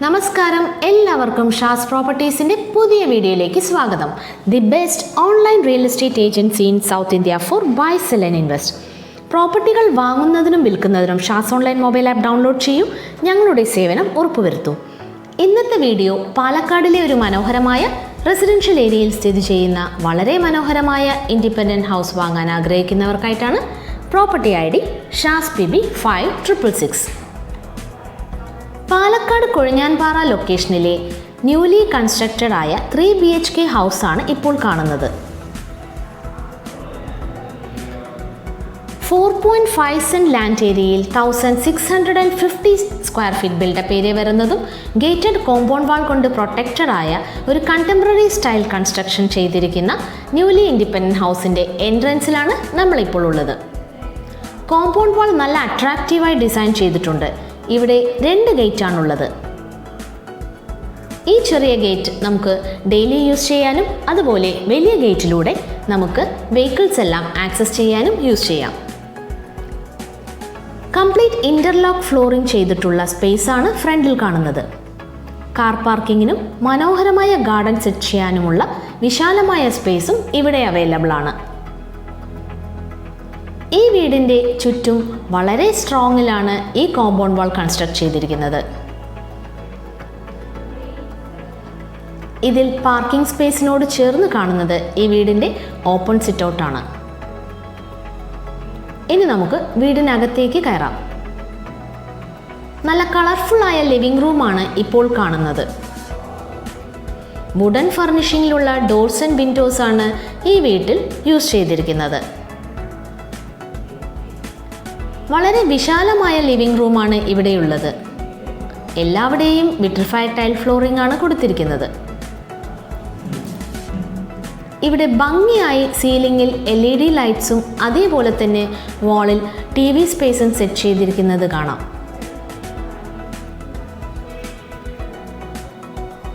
നമസ്കാരം, എല്ലാവർക്കും ഷാസ് പ്രോപ്പർട്ടീസിൻ്റെ പുതിയ വീഡിയോയിലേക്ക് സ്വാഗതം. The best online real estate agency in south India for buy sell and invest. പ്രോപ്പർട്ടികൾ വാങ്ങുന്നതിനും വിൽക്കുന്നതിനും ഷാസ് ഓൺലൈൻ മൊബൈൽ ആപ്പ് ഡൗൺലോഡ് ചെയ്യൂ, ഞങ്ങളുടെ സേവനം ഉറപ്പുവരുത്തൂ. ഇന്നത്തെ വീഡിയോ പാലക്കാടിലെ ഒരു മനോഹരമായ റെസിഡൻഷ്യൽ ഏരിയയിൽ സ്ഥിതി ചെയ്യുന്ന വളരെ മനോഹരമായ ഇൻഡിപെൻഡൻറ്റ് ഹൗസ് വാങ്ങാൻ ആഗ്രഹിക്കുന്നവർക്കായിട്ടാണ്. പ്രോപ്പർട്ടി ID ഷാസ് PB 5666. പാലക്കാട് കൊഴിഞ്ഞാൻപാറ ലൊക്കേഷനിലെ ന്യൂലി കൺസ്ട്രക്റ്റഡ് ആയ 3 BHK ഹൗസാണ് ഇപ്പോൾ കാണുന്നത്. 4.5 സെന്റ് ലാൻഡ് ഏരിയയിൽ 1650 സ്ക്വയർ ഫീറ്റ് ബിൽഡപ്പ് ഏരിയ വരുന്നതും ഗേറ്റഡ് കോമ്പൗണ്ട് വാൾ കൊണ്ട് പ്രൊട്ടക്റ്റഡ് ആയ ഒരു കണ്ടംപററി സ്റ്റൈൽ കൺസ്ട്രക്ഷൻ ചെയ്തിരിക്കുന്ന ന്യൂലി ഇൻഡിപെൻഡൻറ്റ് ഹൗസിൻ്റെ എൻട്രൻസിലാണ് നമ്മളിപ്പോൾ ഉള്ളത്. കോമ്പൗണ്ട് വാൾ നല്ല അട്രാക്റ്റീവായി ഡിസൈൻ ചെയ്തിട്ടുണ്ട്. ഇവിടെ 2 ഗേറ്റാണുള്ളത്. ഈ ചെറിയ ഗേറ്റ് നമുക്ക് ഡെയിലി യൂസ് ചെയ്യാനും അതുപോലെ വലിയ ഗേറ്റിലൂടെ നമുക്ക് വെഹിക്കിൾസ് എല്ലാം ആക്സസ് ചെയ്യാനും യൂസ് ചെയ്യാം. കംപ്ലീറ്റ് ഇൻ്റർലോക്ക് ഫ്ലോറിംഗ് ചെയ്തിട്ടുള്ള സ്പേസാണ് ഫ്രണ്ടിൽ കാണുന്നത്. കാർ പാർക്കിങ്ങിനും മനോഹരമായ ഗാർഡൻ സെറ്റ് ചെയ്യാനുമുള്ള വിശാലമായ സ്പേസും ഇവിടെ അവൈലബിൾ ആണ്. ഈ വീടിൻ്റെ ചുറ്റും വളരെ സ്ട്രോങ്ങിലാണ് ഈ കോമ്പൗണ്ട് വാൾ കൺസ്ട്രക്ട് ചെയ്തിരിക്കുന്നത്. ഇതിൽ പാർക്കിംഗ് സ്പേസിനോട് ചേർന്ന് കാണുന്നത് ഈ വീടിൻ്റെ ഓപ്പൺ സിറ്റ് ഔട്ടാണ്. ഇനി നമുക്ക് വീടിനകത്തേക്ക് കയറാം. നല്ല കളർഫുള്ളായ ലിവിംഗ് റൂമാണ് ഇപ്പോൾ കാണുന്നത്. വുഡൻ ഫർണിഷിങ്ങിലുള്ള ഡോർസ് ആൻഡ് വിൻഡോസ് ആണ് ഈ വീട്ടിൽ യൂസ് ചെയ്തിരിക്കുന്നത്. വളരെ വിശാലമായ ലിവിംഗ് റൂമാണ് ഇവിടെയുള്ളത്. എല്ലാവിടെയും വിട്രിഫൈഡ് ടൈൽ ഫ്ലോറിംഗ് ആണ് കൊടുത്തിരിക്കുന്നത്. ഇവിടെ ഭംഗിയായി സീലിംഗിൽ LED ലൈറ്റ്സും അതേപോലെ തന്നെ വാളിൽ TV സ്പേസും സെറ്റ് ചെയ്തിരിക്കുന്നത് കാണാം.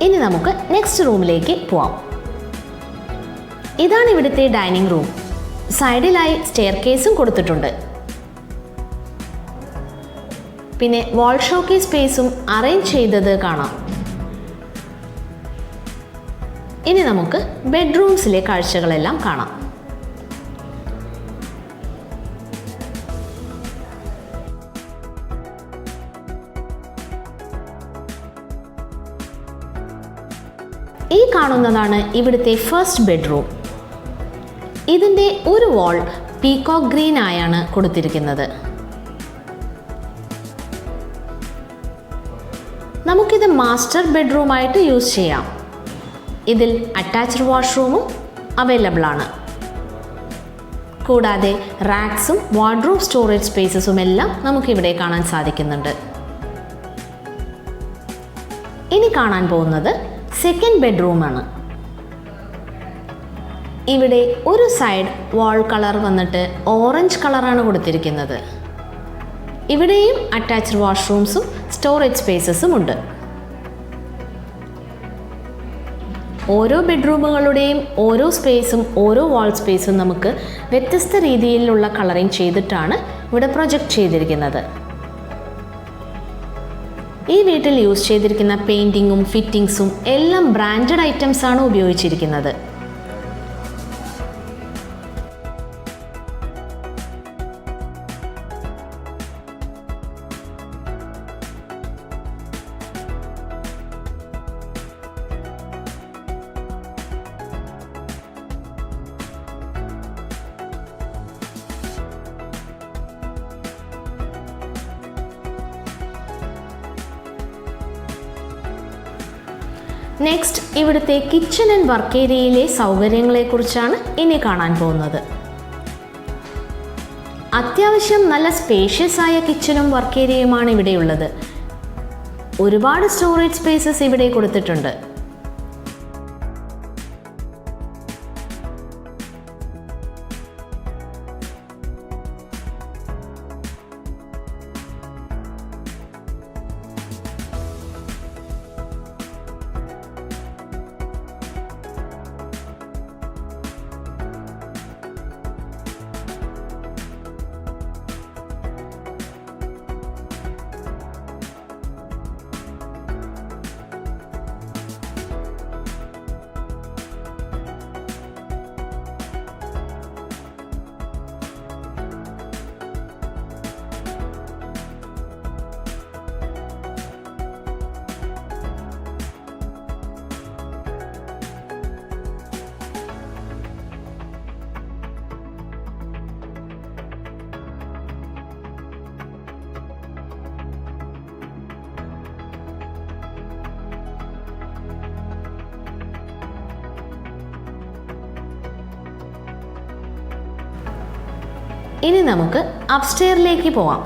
ഇനി നമുക്ക് നെക്സ്റ്റ് റൂമിലേക്ക് പോവാം. ഇതാണ് ഇവിടുത്തെ ഡൈനിങ് റൂം. സൈഡിലായി സ്റ്റെയർ കേസും കൊടുത്തിട്ടുണ്ട്. പിന്നെ വാൾ ഷോക്കേസ് സ്പേസും അറേഞ്ച് ചെയ്തത് കാണാം. ഇനി നമുക്ക് ബെഡ്റൂംസിലെ കാഴ്ചകളെല്ലാം കാണാം. ഈ കാണുന്നതാണ് ഇവിടുത്തെ ഫസ്റ്റ് ബെഡ്റൂം. ഇതിൻ്റെ ഒരു വാൾ പീകോക്ക് ഗ്രീൻ ആയാണ് കൊടുത്തിരിക്കുന്നത്. നമുക്കിത് മാസ്റ്റർ ബെഡ്റൂമായിട്ട് യൂസ് ചെയ്യാം. ഇതിൽ അറ്റാച്ച്ഡ് വാഷ്റൂമും അവൈലബിൾ ആണ്. കൂടാതെ റാക്സും വാർഡ്രോബ് സ്റ്റോറേജ് സ്പേസസും എല്ലാം നമുക്കിവിടെ കാണാൻ സാധിക്കുന്നുണ്ട്. ഇനി കാണാൻ പോകുന്നത് സെക്കൻഡ് ബെഡ്റൂമാണ്. ഇവിടെ ഒരു സൈഡ് വാൾ കളർ വന്നിട്ട് ഓറഞ്ച് കളറാണ് കൊടുത്തിരിക്കുന്നത്. ഇവിടെയും അറ്റാച്ച്ഡ് വാഷ്റൂംസും സ്റ്റോറേജ് സ്പേസസും ഉണ്ട്. ഓരോ ബെഡ്റൂമുകളുടെയും ഓരോ സ്പേസും ഓരോ വാൾ സ്പേസും നമുക്ക് വ്യത്യസ്ത രീതിയിലുള്ള കളറിംഗ് ചെയ്തിട്ടാണ് ഇവിടെ പ്രൊജക്റ്റ് ചെയ്തിരിക്കുന്നത്. ഈ വീട്ടിൽ യൂസ് ചെയ്തിരിക്കുന്ന പെയിൻറ്റിങ്ങും ഫിറ്റിംഗ്സും എല്ലാം ബ്രാൻഡഡ് ഐറ്റംസ് ആണ് ഉപയോഗിച്ചിരിക്കുന്നത്. നെക്സ്റ്റ് ഇവിടുത്തെ കിച്ചൺ ആൻഡ് വർക്ക് ഏരിയയിലെ സൗകര്യങ്ങളെക്കുറിച്ചാണ് ഇനി കാണാൻ പോകുന്നത്. അത്യാവശ്യം നല്ല സ്പേഷ്യസ് ആയ കിച്ചണും വർക്ക് ഏരിയയുമാണ് ഇവിടെയുള്ളത്. ഒരുപാട് സ്റ്റോറേജ് സ്പേസസ് ഇവിടെ കൊടുത്തിട്ടുണ്ട്. ഇനി നമുക്ക് അപ്സ്റ്റെയറിലേക്ക് പോവാം.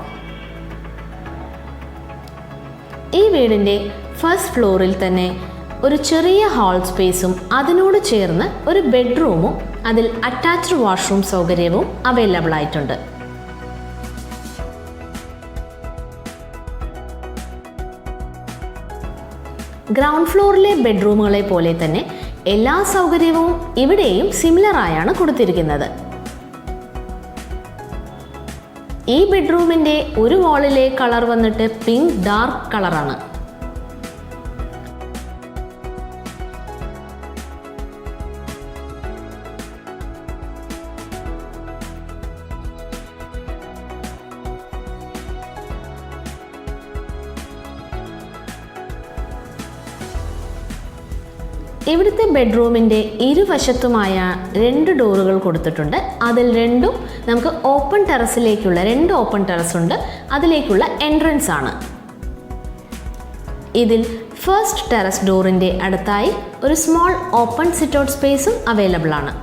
ഈ വീടിൻ്റെ ഫസ്റ്റ് ഫ്ലോറിൽ തന്നെ ഒരു ചെറിയ ഹാൾ സ്പേസും അതിനോട് ചേർന്ന് ഒരു ബെഡ്റൂമും അതിൽ അറ്റാച്ച്ഡ് വാഷ്റൂം സൗകര്യവും അവൈലബിൾ ആയിട്ടുണ്ട്. ഗ്രൗണ്ട് ഫ്ലോറിലെ ബെഡ്റൂമുകളെ പോലെ തന്നെ എല്ലാ സൗകര്യവും ഇവിടെയും സിമിലർ ആയാണ് കൊടുത്തിരിക്കുന്നത്. ഈ ബെഡ്റൂമിൻ്റെ ഒരു വാളിലെ കളർ വന്നിട്ട് പിങ്ക് ഡാർക്ക് കളറാണ്. ഇവിടുത്തെ ബെഡ്റൂമിൻ്റെ ഇരുവശത്തുമായ 2 ഡോറുകൾ കൊടുത്തിട്ടുണ്ട്. അതിൽ രണ്ടും നമുക്ക് ഓപ്പൺ ടെറസിലേക്കുള്ള 2 ഓപ്പൺ ടെറസ് ഉണ്ട്, അതിലേക്കുള്ള എൻട്രൻസ് ആണ്. ഇതിൽ ഫസ്റ്റ് ടെറസ് ഡോറിൻ്റെ അടുത്തായി ഒരു സ്മോൾ ഓപ്പൺ സിറ്റ് ഔട്ട് സ്പേസും അവൈലബിൾ ആണ്.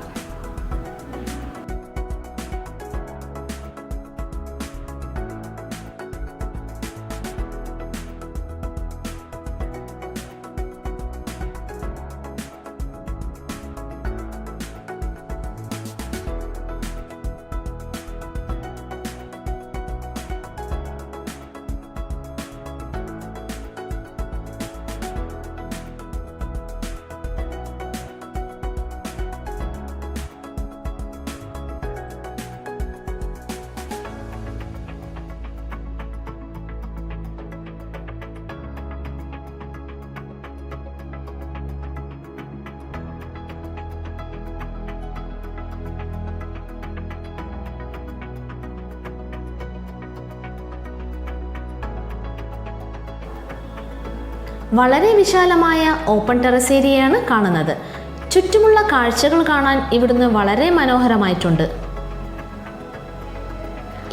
വളരെ വിശാലമായ ഓപ്പൺ ടെറസ് ഏരിയയാണ് കാണുന്നത്. ചുറ്റുമുള്ള കാഴ്ചകൾ കാണാൻ ഇവിടുന്ന് വളരെ മനോഹരമായിട്ടുണ്ട്.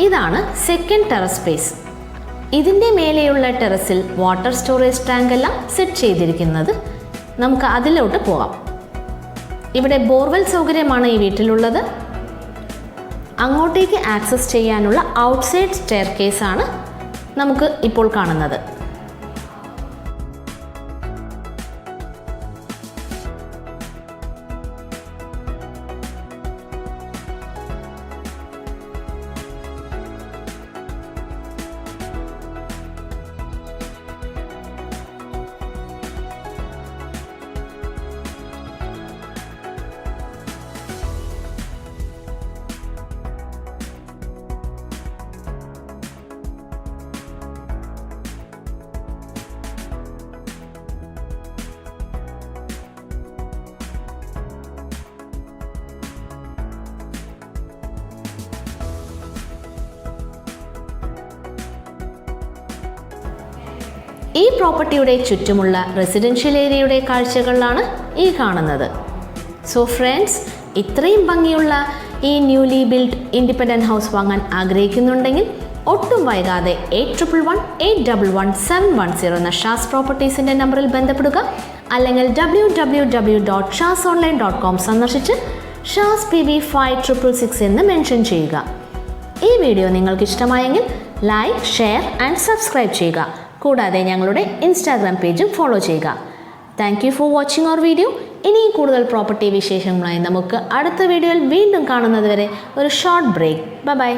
ഇതാണ് സെക്കൻഡ് ടെറസ് സ്പേസ്. ഇതിൻ്റെ മേലെയുള്ള ടെറസിൽ വാട്ടർ സ്റ്റോറേജ് ടാങ്ക് എല്ലാം സെറ്റ് ചെയ്തിരിക്കുന്നത്. നമുക്ക് അതിലോട്ട് പോകാം. ഇവിടെ ബോർവെൽ സൗകര്യമാണ് ഈ വീട്ടിലുള്ളത്. അങ്ങോട്ടേക്ക് ആക്സസ് ചെയ്യാനുള്ള ഔട്ട്സൈഡ് സ്റ്റെയർകേസ് ആണ് നമുക്ക് ഇപ്പോൾ കാണുന്നത്. ഈ പ്രോപ്പർട്ടിയുടെ ചുറ്റുമുള്ള റെസിഡൻഷ്യൽ ഏരിയയുടെ കാഴ്ചകളാണ് ഈ കാണുന്നത്. സോ ഫ്രണ്ട്സ്, ഇത്രയും ഭംഗിയുള്ള ഈ ന്യൂലി ബിൽഡ് ഇൻഡിപെൻഡൻറ്റ് ഹൗസ് വാങ്ങാൻ ആഗ്രഹിക്കുന്നുണ്ടെങ്കിൽ ഒട്ടും വൈകാതെ 8118111710 എന്ന ഷാസ് പ്രോപ്പർട്ടീസിൻ്റെ നമ്പറിൽ ബന്ധപ്പെടുക. അല്ലെങ്കിൽ www.shasonline.com സന്ദർശിച്ച് ഷാസ് PV 5666 എന്ന് മെൻഷൻ ചെയ്യുക. ഈ വീഡിയോ നിങ്ങൾക്ക് ഇഷ്ടമായെങ്കിൽ ലൈക്ക്, ഷെയർ ആൻഡ് സബ്സ്ക്രൈബ് ചെയ്യുക. കൂടാതെ ഞങ്ങളുടെ ഇൻസ്റ്റാഗ്രാം പേജും ഫോളോ ചെയ്യുക. Thank you for watching our video. ഇനിയും കൂടുതൽ പ്രോപ്പർട്ടി വിശേഷങ്ങളായി നമുക്ക് അടുത്ത വീഡിയോയിൽ വീണ്ടും കാണുന്നത് വരെ ഒരു ഷോർട്ട് ബ്രേക്ക്. ബൈ.